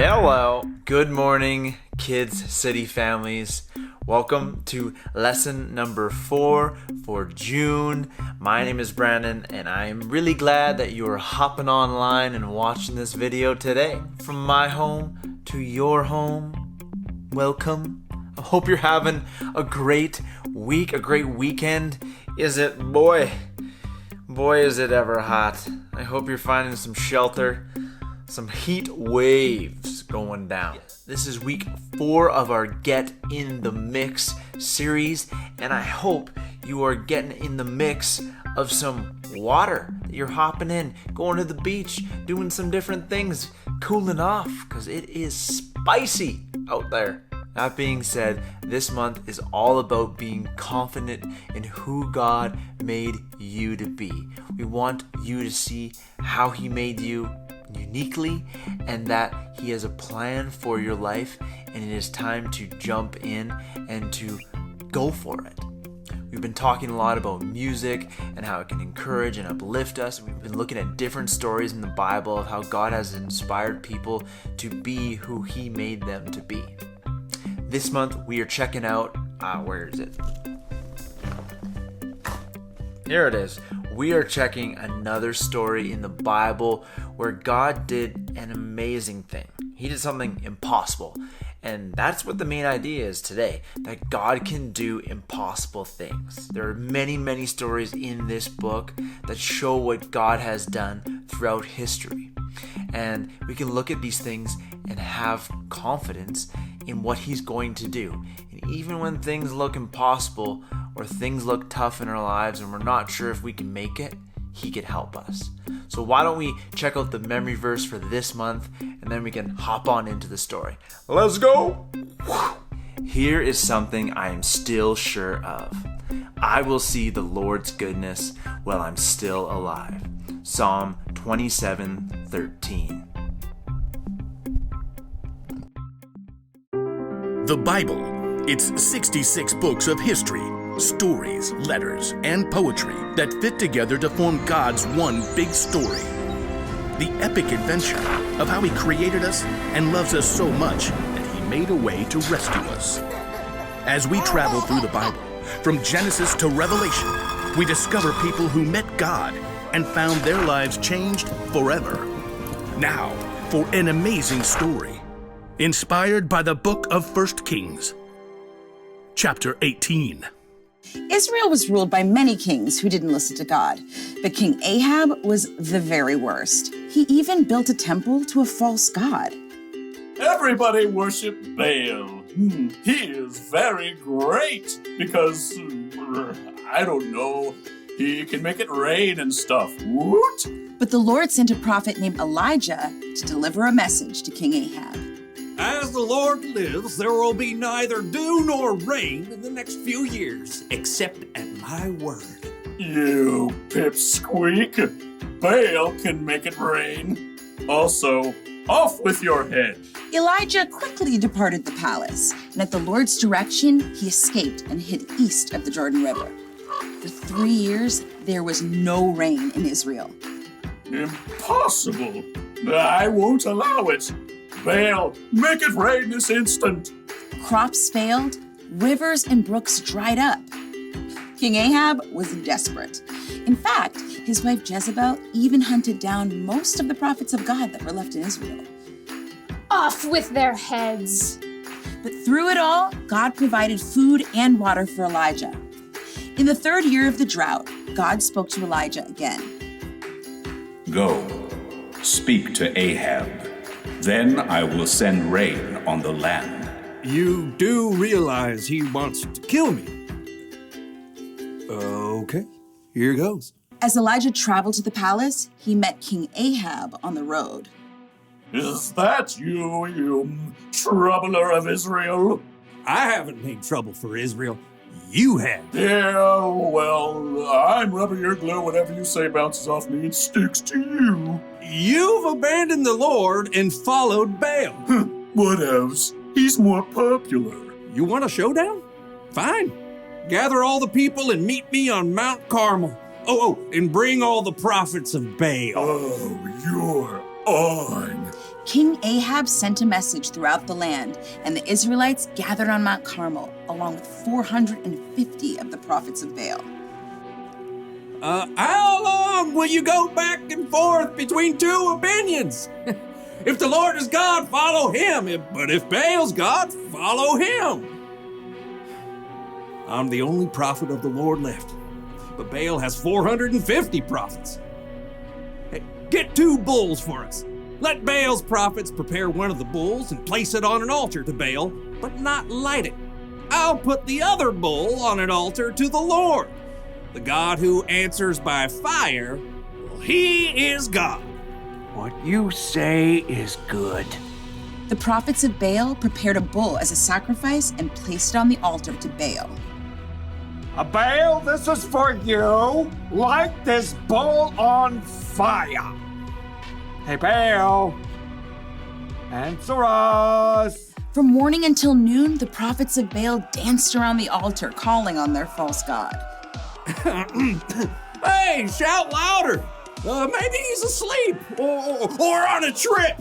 Hello. Good morning, kids, city families. Welcome to lesson number 4 for June. My name is Brandon, and I'm really glad that you are hopping online and watching this video today. From my home to your home, welcome. I hope you're having a great week, a great weekend. Is it? Boy, is it ever hot. I hope you're finding some shelter. Some heat waves going down. This is week 4 of our Get in the Mix series, and I hope you are getting in the mix of some water. You're hopping in, going to the beach, doing some different things, cooling off, because it is spicy out there. That being said, this month is all about being confident in who God made you to be. We want you to see how He made you uniquely, and that He has a plan for your life, and it is time to jump in and to go for it. We've been talking a lot about music and how it can encourage and uplift us. We've been looking at different stories in the Bible of how God has inspired people to be who He made them to be. This month we are checking out, where is it? Here it is. We are checking another story in the Bible where God did an amazing thing. He did something impossible. And that's what the main idea is today, that God can do impossible things. There are many, many stories in this book that show what God has done throughout history. And we can look at these things and have confidence in what He's going to do. And even when things look impossible or things look tough in our lives and we're not sure if we can make it, He could help us. So why don't we check out the memory verse for this month, and then we can hop on into the story. Let's go! Here is something I am still sure of. I will see the Lord's goodness while I'm still alive. Psalm 27:13. The Bible. It's 66 books of history, stories, letters, and poetry that fit together to form God's one big story. The epic adventure of how He created us and loves us so much that He made a way to rescue us. As we travel through the Bible, from Genesis to Revelation, we discover people who met God and found their lives changed forever. Now, for an amazing story, inspired by the book of 1 Kings. Chapter 18. Israel was ruled by many kings who didn't listen to God, but King Ahab was the very worst. He even built a temple to a false god. Everybody worship Baal. He is very great because, I don't know, he can make it rain and stuff. Woot! But the Lord sent a prophet named Elijah to deliver a message to King Ahab. As the Lord lives, there will be neither dew nor rain in the next few years, except at my word. You pipsqueak. Baal can make it rain. Also, off with your head. Elijah quickly departed the palace, and at the Lord's direction, he escaped and hid east of the Jordan River. For 3 years, there was no rain in Israel. Impossible. I won't allow it. Baal, make it rain this instant. Crops failed, rivers and brooks dried up. King Ahab was desperate. In fact, his wife Jezebel even hunted down most of the prophets of God that were left in Israel. Off with their heads. But through it all, God provided food and water for Elijah. In the 3rd year of the drought, God spoke to Elijah again. Go, speak to Ahab. Then I will send rain on the land. You do realize he wants to kill me. Okay, here goes. As Elijah traveled to the palace, he met King Ahab on the road. Is that you, you troubler of Israel? I haven't made trouble for Israel. You have. Yeah, well, I'm rubber, your glue. Whatever you say bounces off me and sticks to you. You've abandoned the Lord and followed Baal. What else? He's more popular. You want a showdown? Fine. Gather all the people and meet me on Mount Carmel. And bring all the prophets of Baal. Oh, you're on. King Ahab sent a message throughout the land, and the Israelites gathered on Mount Carmel, along with 450 of the prophets of Baal. How long will you go back and forth between two opinions? If the Lord is God, follow him. But if Baal's God, follow him. I'm the only prophet of the Lord left, but Baal has 450 prophets. Hey, get 2 bulls for us. Let Baal's prophets prepare one of the bulls and place it on an altar to Baal, but not light it. I'll put the other bull on an altar to the Lord. The God who answers by fire, well, he is God. What you say is good. The prophets of Baal prepared a bull as a sacrifice and placed it on the altar to Baal. Baal, this is for you. Light this bull on fire. Hey, Baal, answer us. From morning until noon, the prophets of Baal danced around the altar, calling on their false god. Hey, shout louder. Maybe he's asleep or on a trip.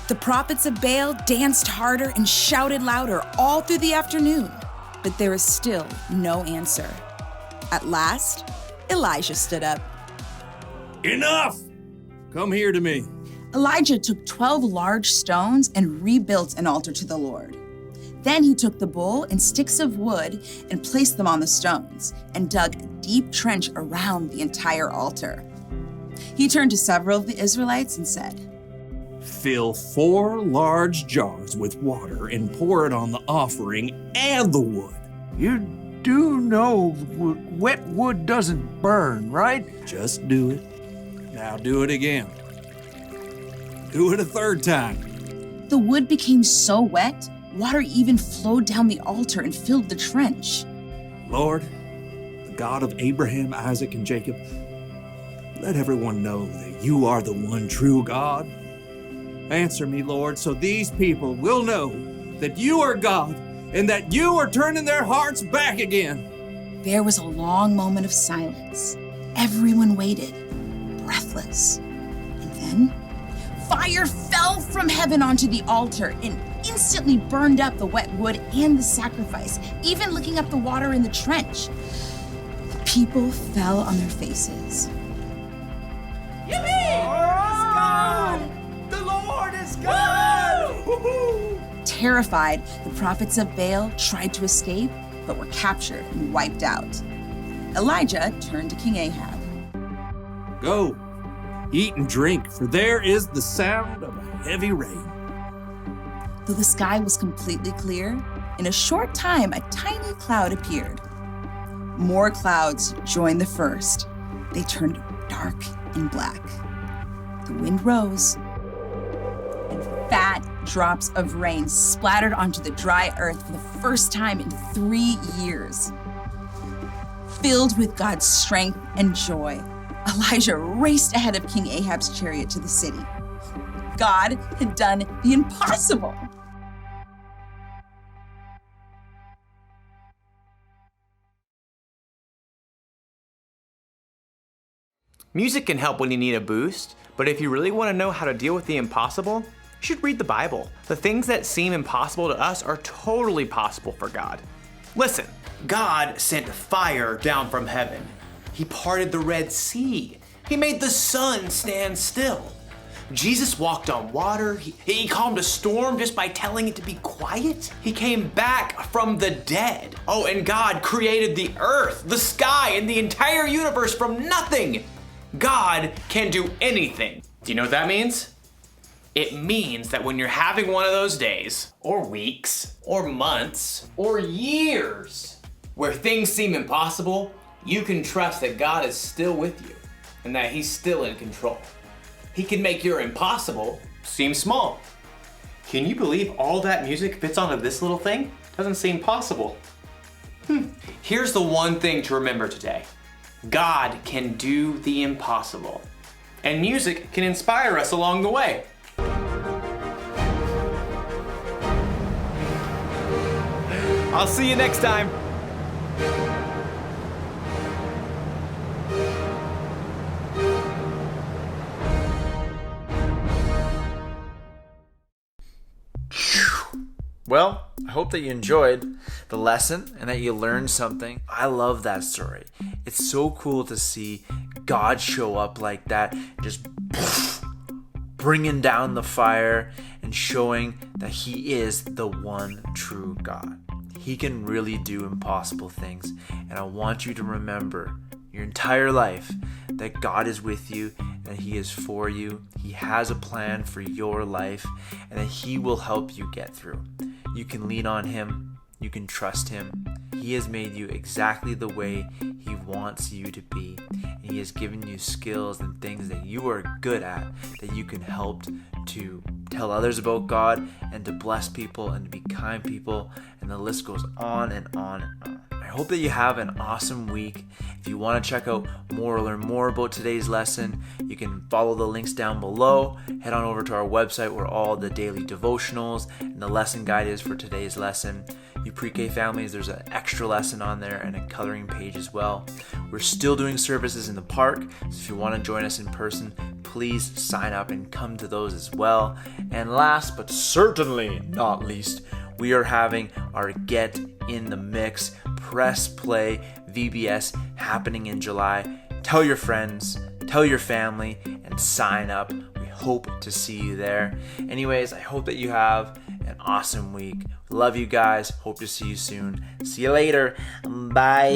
The prophets of Baal danced harder and shouted louder all through the afternoon, but there was still no answer. At last, Elijah stood up. Enough! Come here to me. Elijah took 12 large stones and rebuilt an altar to the Lord. Then he took the bull and sticks of wood and placed them on the stones and dug a deep trench around the entire altar. He turned to several of the Israelites and said, Fill 4 large jars with water and pour it on the offering and the wood. You do know wet wood doesn't burn, right? Just do it. Now do it again. Do it a 3rd time. The wood became so wet, water even flowed down the altar and filled the trench. Lord, the God of Abraham, Isaac, and Jacob, let everyone know that you are the one true God. Answer me, Lord, so these people will know that you are God and that you are turning their hearts back again. There was a long moment of silence. Everyone waited, breathless. And then, fire fell from heaven onto the altar and instantly burned up the wet wood and the sacrifice, even licking up the water in the trench. The people fell on their faces. The Lord is God! Terrified, the prophets of Baal tried to escape, but were captured and wiped out. Elijah turned to King Ahab. Go, eat and drink, for there is the sound of a heavy rain. Though the sky was completely clear, in a short time a tiny cloud appeared. More clouds joined the first. They turned dark and black. The wind rose, and fat drops of rain splattered onto the dry earth for the first time in 3 years. Filled with God's strength and joy, Elijah raced ahead of King Ahab's chariot to the city. God had done the impossible. Music can help when you need a boost, but if you really want to know how to deal with the impossible, you should read the Bible. The things that seem impossible to us are totally possible for God. Listen, God sent fire down from heaven. He parted the Red Sea. He made the sun stand still. Jesus walked on water. He calmed a storm just by telling it to be quiet. He came back from the dead. Oh, and God created the earth, the sky, and the entire universe from nothing. God can do anything. Do you know what that means? It means that when you're having one of those days, or weeks, or months, or years, where things seem impossible, you can trust that God is still with you and that He's still in control. He can make your impossible seem small. Can you believe all that music fits onto this little thing? Doesn't seem possible. Here's the one thing to remember today. God can do the impossible, and music can inspire us along the way. I'll see you next time. Well, I hope that you enjoyed the lesson and that you learned something. I love that story. It's so cool to see God show up like that, just bringing down the fire and showing that He is the one true God. He can really do impossible things. And I want you to remember your entire life that God is with you, that He is for you. He has a plan for your life, and that He will help you get through. You can lean on Him. You can trust Him. He has made you exactly the way He wants you to be. And He has given you skills and things that you are good at, that you can help to tell others about God and to bless people and to be kind people. And the list goes on and on and on. I hope that you have an awesome week. If you want to check out more or learn more about today's lesson, you can follow the links down below. Head on over to our website where all the daily devotionals and the lesson guide is for today's lesson. You pre-K families, there's an extra lesson on there and a coloring page as well. We're still doing services in the park, so if you want to join us in person, please sign up and come to those as well. And last but certainly not least, we are having our Get in the Mix Press Play VBS happening in July. Tell your friends, tell your family, and sign up. We hope to see you there. Anyways, I hope that you have an awesome week. Love you guys. Hope to see you soon. See you later. Bye.